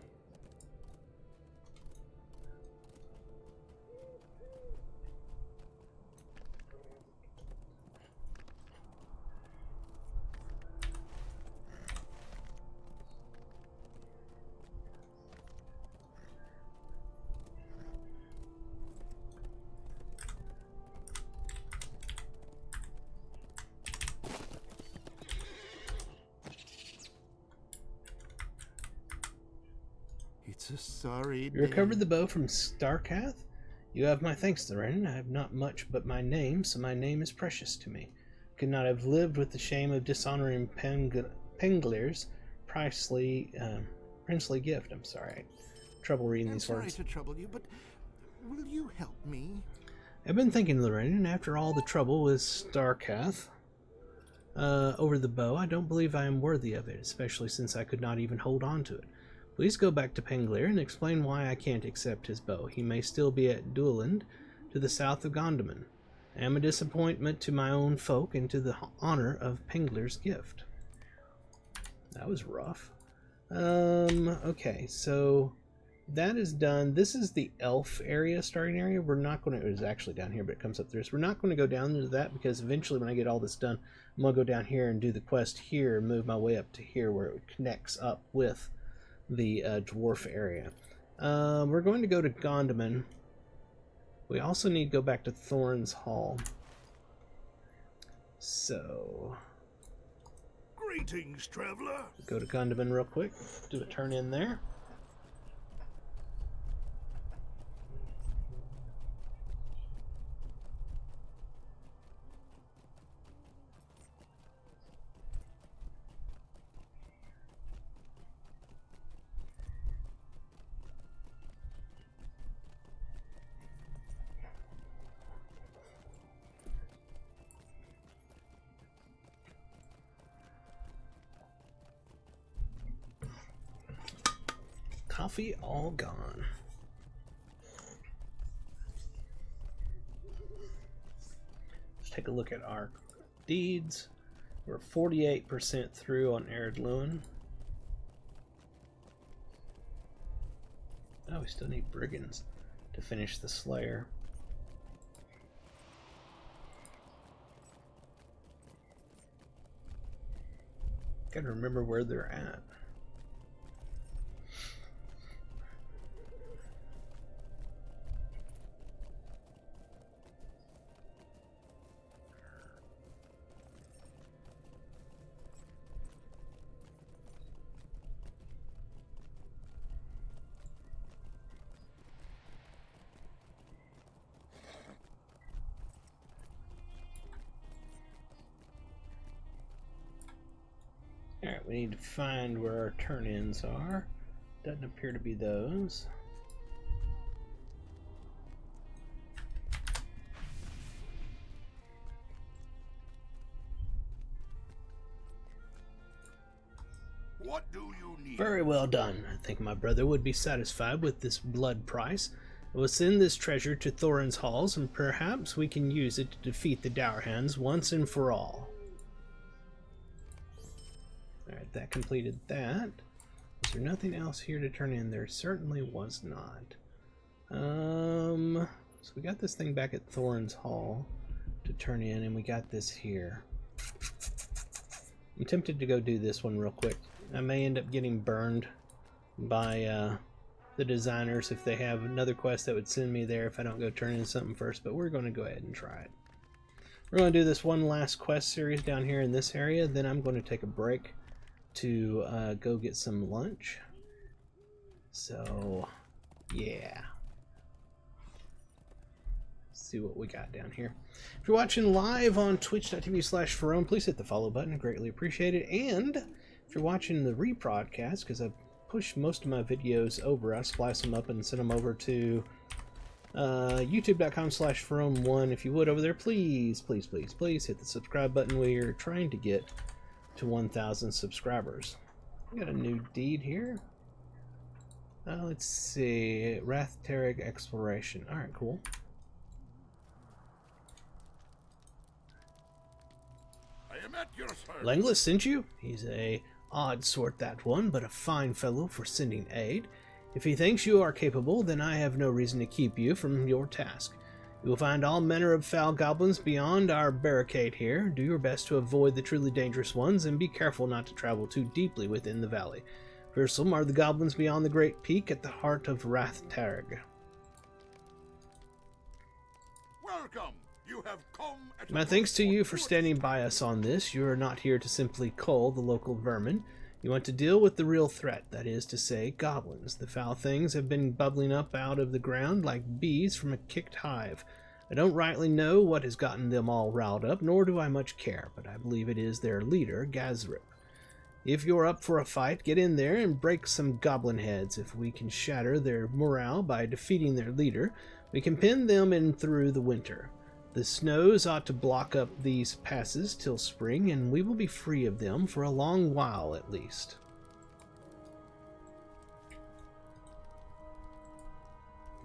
It's a sorry day. You recovered the bow from Starkath? You have my thanks, Loren. I have not much but my name, so my name is precious to me. Could not have lived with the shame of dishonoring Penglir's princely gift. I'm sorry. Trouble reading these words. I'm sorry to trouble you, but will you help me? I've been thinking, Loren, and after all the trouble with Starkath over the bow, I don't believe I am worthy of it, especially since I could not even hold on to it. Please go back to Penglir and explain why I can't accept his bow. He may still be at Dueland, to the south of Gondaman. I am a disappointment to my own folk and to the honor of Penglir's gift. That was rough. Okay, so that is done. This is the elf area, starting area. We're not going to, it was actually down here, but it comes up there. So we're not going to go down into that, because eventually when I get all this done, I'm going to go down here and do the quest here and move my way up to here where it connects up with the dwarf area. We're going to go to Gondaman We also need to go back to Thorin's Hall. So, Greetings, traveler. go to Gundabin real quick. Do a turn in there. Coffee all gone. Let's take a look at our deeds. We're 48% through on Ered Luin. Oh, we still need brigands to finish the Slayer. Gotta remember where they're at. Alright, we need to find where our turn-ins are. Doesn't appear to be those. What do you need? Very well done. I think my brother would be satisfied with this blood price. I will send this treasure to Thorin's halls, and perhaps we can use it to defeat the Dourhands once and for all. Alright, that completed that. Is there nothing else here to turn in? There certainly was not. So we got this thing back at Thorin's Hall to turn in, and we got this here. I'm tempted to go do this one real quick. I may end up getting burned by the designers if they have another quest that would send me there if I don't go turn in something first, but we're going to go ahead and try it. We're going to do this one last quest series down here in this area, then I'm going to take a break to go get some lunch. So, yeah. See what we got down here. If you're watching live on twitch.tv/Ferone, please hit the follow button. I greatly appreciate it. And if you're watching the rebroadcast, because I push most of my videos over, I splice them up and send them over to youtube.com/Ferone1. If you would over there, please hit the subscribe button. We're trying to get to 1,000 subscribers. We got a new deed here. Let's see, Rath Tareg Exploration. Alright, cool. I am at your service. Langlis sent you? He's a odd sort, that one, but a fine fellow for sending aid. If he thinks you are capable, then I have no reason to keep you from your task. You will find all manner of foul goblins beyond our barricade here. Do your best to avoid the truly dangerous ones, and be careful not to travel too deeply within the valley. Fearsome are the goblins beyond the great peak at the heart of Rath Tareg. Welcome. You have come at My thanks to you for standing by us on this. You are not here to simply cull the local vermin. You want to deal with the real threat, that is to say, goblins. The foul things have been bubbling up out of the ground like bees from a kicked hive. I don't rightly know what has gotten them all riled up, nor do I much care, but I believe it is their leader, Gazrip. If you're up for a fight, get in there and break some goblin heads. If we can shatter their morale by defeating their leader, we can pin them in through the winter. The snows ought to block up these passes till spring, and we will be free of them for a long while at least.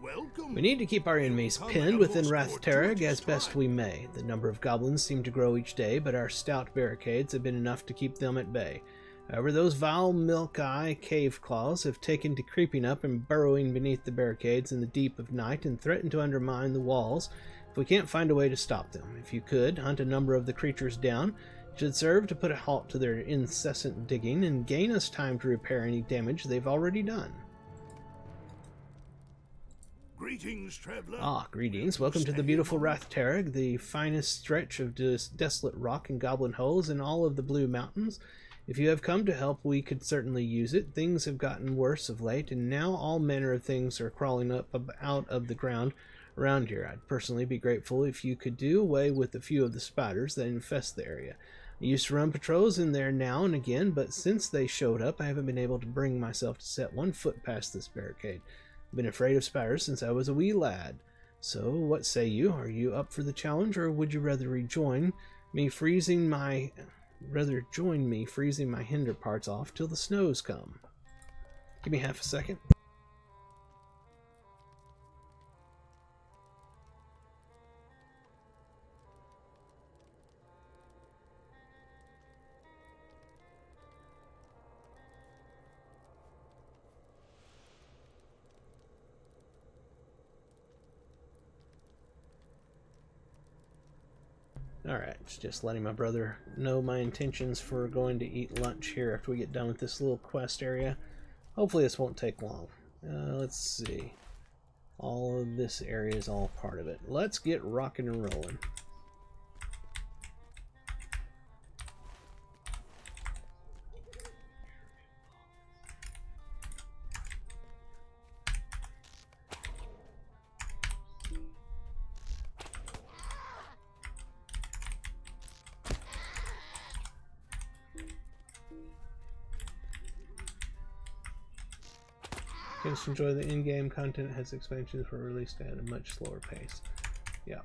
Welcome. We need to keep our enemies pinned within Rath Tareg as best we may. The number of goblins seem to grow each day, but our stout barricades have been enough to keep them at bay. However, those vile milk-eye cave claws have taken to creeping up and burrowing beneath the barricades in the deep of night and threaten to undermine the walls if we can't find a way to stop them. If you could, hunt a number of the creatures down. It should serve to put a halt to their incessant digging and gain us time to repair any damage they've already done. Greetings, traveler. Ah, greetings. Welcome to the beautiful Rathtarag, the finest stretch of desolate rock and goblin holes in all of the Blue Mountains. If you have come to help, we could certainly use it. Things have gotten worse of late, and now all manner of things are crawling up out of the ground around here. I'd personally be grateful if you could do away with a few of the spiders that infest the area. I used to run patrols in there now and again, but since they showed up, I haven't been able to bring myself to set one foot past this barricade. I've been afraid of spiders since I was a wee lad. So, what say you? Are you up for the challenge, or would you rather join me freezing my hinder parts off till the snows come? Give me half a second. Alright, just letting my brother know my intentions for going to eat lunch here after we get done with this little quest area. Hopefully this won't take long. Let's see. All of this area is all part of it. Let's get rocking and rolling. Just enjoy the in-game content. Has expansions were released at a much slower pace. Yeah.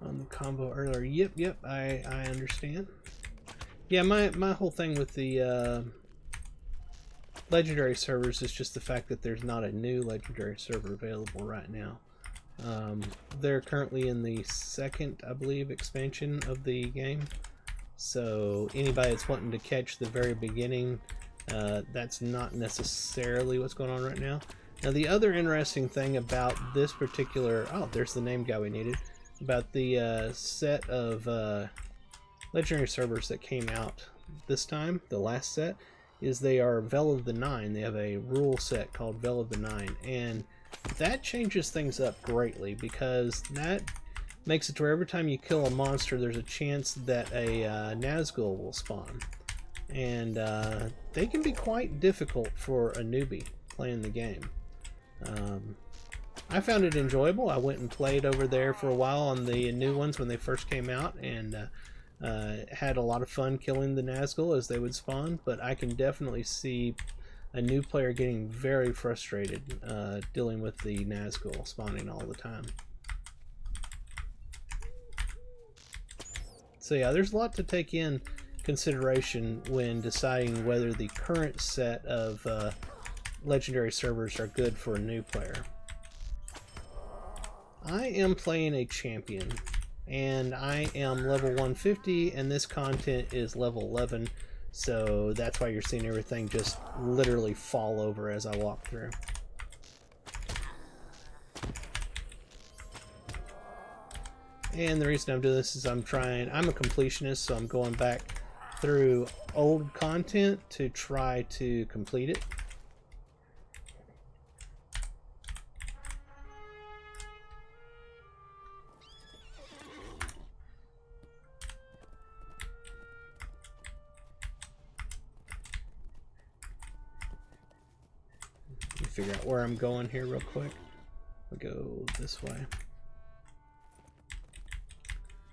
On the combo earlier. Yep, I understand. Yeah, my whole thing with the legendary servers is just the fact that there's not a new legendary server available right now. They're currently in the second, I believe, expansion of the game. So anybody that's wanting to catch the very beginning, that's not necessarily what's going on right now. Now the other interesting thing about this particular, oh, there's the name guy we needed, about the set of legendary servers that came out this time, the last set, is they are Veil of the Nine. They have a rule set called Veil of the Nine, and that changes things up greatly because that makes it to where every time you kill a monster, there's a chance that a Nazgul will spawn, and they can be quite difficult for a newbie playing the game. I found it enjoyable. I went and played over there for a while on the new ones when they first came out, and had a lot of fun killing the Nazgul as they would spawn, but I can definitely see a new player getting very frustrated dealing with the Nazgul spawning all the time. So yeah, there's a lot to take in consideration when deciding whether the current set of legendary servers are good for a new player. I am playing a champion, and I am level 150, and this content is level 11, so that's why you're seeing everything just literally fall over as I walk through. And the reason I'm doing this is I'm a completionist, so I'm going back through old content to try to complete it. Figure out where I'm going here real quick. We'll go this way.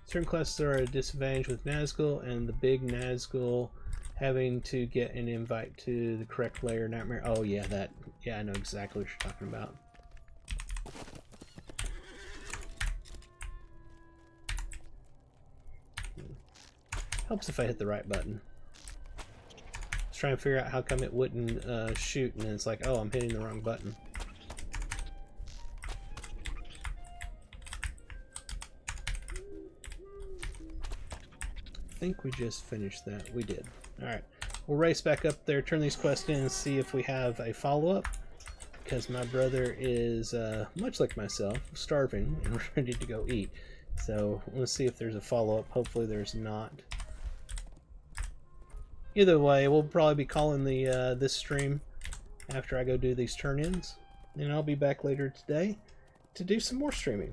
Certain classes are at a disadvantage with Nazgul, and the big Nazgul having to get an invite to the correct layer nightmare. Oh yeah, yeah, I know exactly what you're talking about. Helps if I hit the right button. Trying to figure out how come it wouldn't shoot, and it's like, oh, I'm hitting the wrong button. think we just finished that. We did. Alright. We'll race back up there, turn these quests in, and see if we have a follow-up. Because my brother is, much like myself, starving and ready to go eat. So let's see if there's a follow-up. Hopefully there's not. Either way, we'll probably be calling the this stream after I go do these turn-ins. And I'll be back later today to do some more streaming.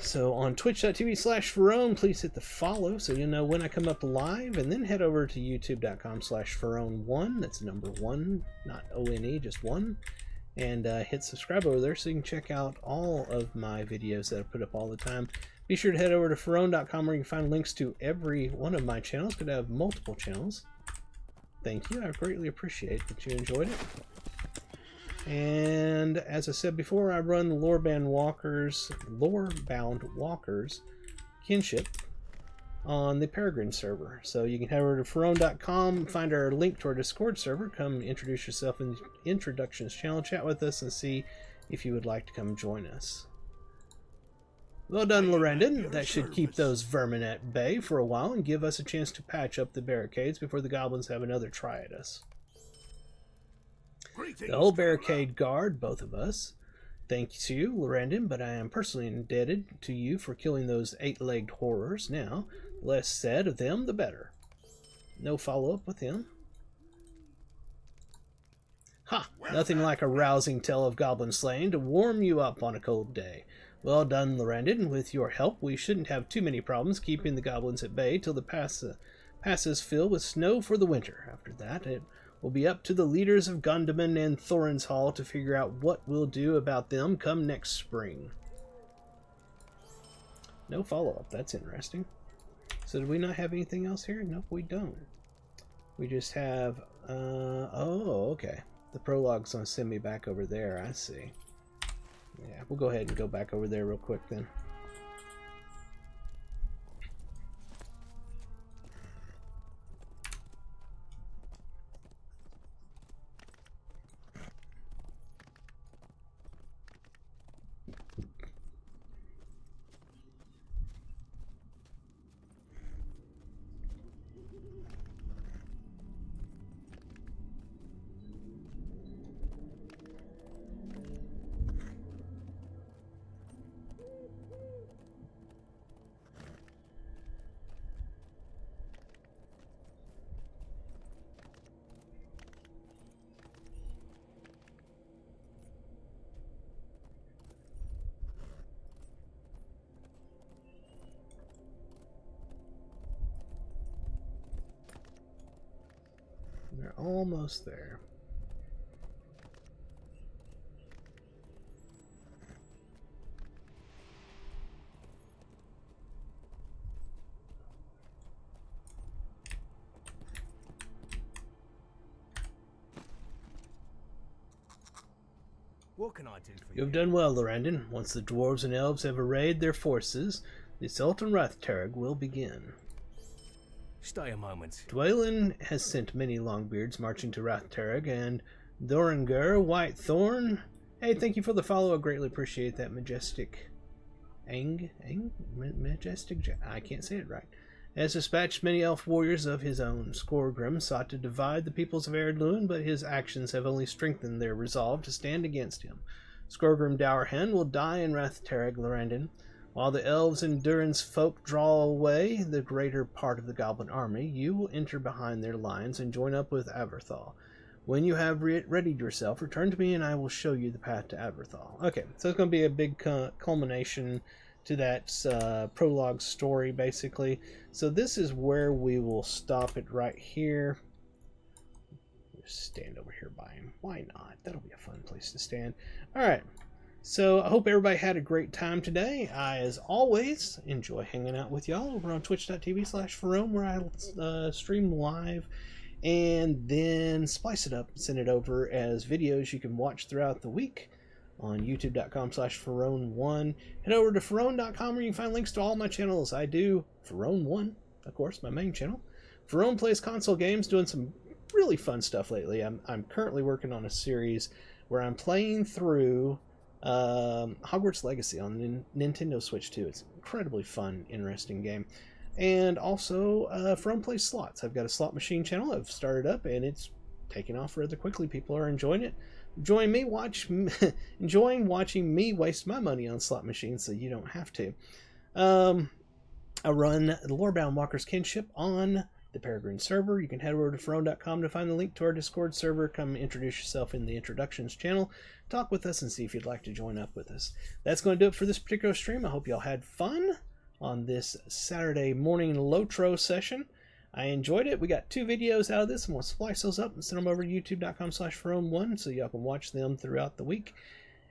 So on twitch.tv/Ferone, please hit the follow so you'll know when I come up live, and then head over to youtube.com/Ferone1. That's number 1, not O-N-E, just 1. And hit subscribe over there so you can check out all of my videos that I put up all the time. Be sure to head over to Ferone.com where you can find links to every one of my channels. Could have multiple channels. Thank you. I greatly appreciate that you enjoyed it. And as I said before, I run the Lorebound Walkers kinship on the Peregrine server. So you can head over to Ferone.com, find our link to our Discord server, come introduce yourself in the introductions channel, chat with us, and see if you would like to come join us. Well done, Lorendon. That should keep those vermin at bay for a while and give us a chance to patch up the barricades before the goblins have another try at us. The whole barricade guard, both of us. Thanks to you, Lorendon, but I am personally indebted to you for killing those 8-legged horrors. Now, the less said of them, the better. No follow-up with him. Ha! Nothing like a rousing tale of goblin slaying to warm you up on a cold day. Well done, Lorendon. With your help, we shouldn't have too many problems keeping the goblins at bay till the passes fill with snow for the winter. After that, it will be up to the leaders of Gondaman and Thorin's Hall to figure out what we'll do about them come next spring. No follow-up. That's interesting. So do we not have anything else here? Nope, we don't. We just have... oh, okay. The prologue's going to send me back over there. I see. Yeah, we'll go ahead and go back over there real quick then. They're almost there. What can I do for you? You have done well, Lorendon. Once the dwarves and elves have arrayed their forces, the assault on Rathterrig will begin. Stay a moment. Dwalin has sent many Longbeards marching to Rathterrig, and Thoringur, Whitethorn. Hey, thank you for the follow. I greatly appreciate that. Majestic I can't say it right. Has dispatched many elf warriors of his own. Skorgrim sought to divide the peoples of Ered Luin, but his actions have only strengthened their resolve to stand against him. Skorgrim Dourhen will die in Rathterrig, Lorendon. While the elves and Durin's folk draw away the greater part of the goblin army, you will enter behind their lines and join up with Averthal. When you have readied yourself, return to me and I will show you the path to Averthal. Okay, so it's going to be a big culmination to that prologue story, basically. So this is where we will stop it right here. Just stand over here by him. Why not? That'll be a fun place to stand. Alright. So I hope everybody had a great time today. I, as always, enjoy hanging out with y'all over on twitch.tv/Ferone, where I stream live and then splice it up and send it over as videos you can watch throughout the week on youtube.com/Ferone1. Head over to Ferone.com where you can find links to all my channels. I do Ferone1, of course, my main channel. Ferone plays console games, doing some really fun stuff lately. I'm currently working on a series where I'm playing through Hogwarts Legacy on Nintendo Switch 2. It's an incredibly fun, interesting game. And also From Play Slots. I've got a slot machine channel I've started up, and it's taking off rather quickly. People are enjoying it. Enjoying watching me waste my money on slot machines, so you don't have to. I run the Lorebound Walker's Kinship on the Peregrine server. You can head over to Ferone.com to find the link to our Discord server. Come introduce yourself in the introductions channel. Talk with us and see if you'd like to join up with us. That's going to do it for this particular stream. I hope y'all had fun on this Saturday morning Lotro session. I enjoyed it. We got 2 videos out of this. I'm going to splice those up and send them over to youtube.com/Ferone1 so y'all can watch them throughout the week.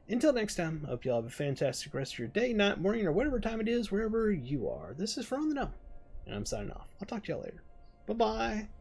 Until next time, I hope y'all have a fantastic rest of your day, night, morning, or whatever time it is, wherever you are. This is Ferone the Gnome, and I'm signing off. I'll talk to y'all later. Bye-bye.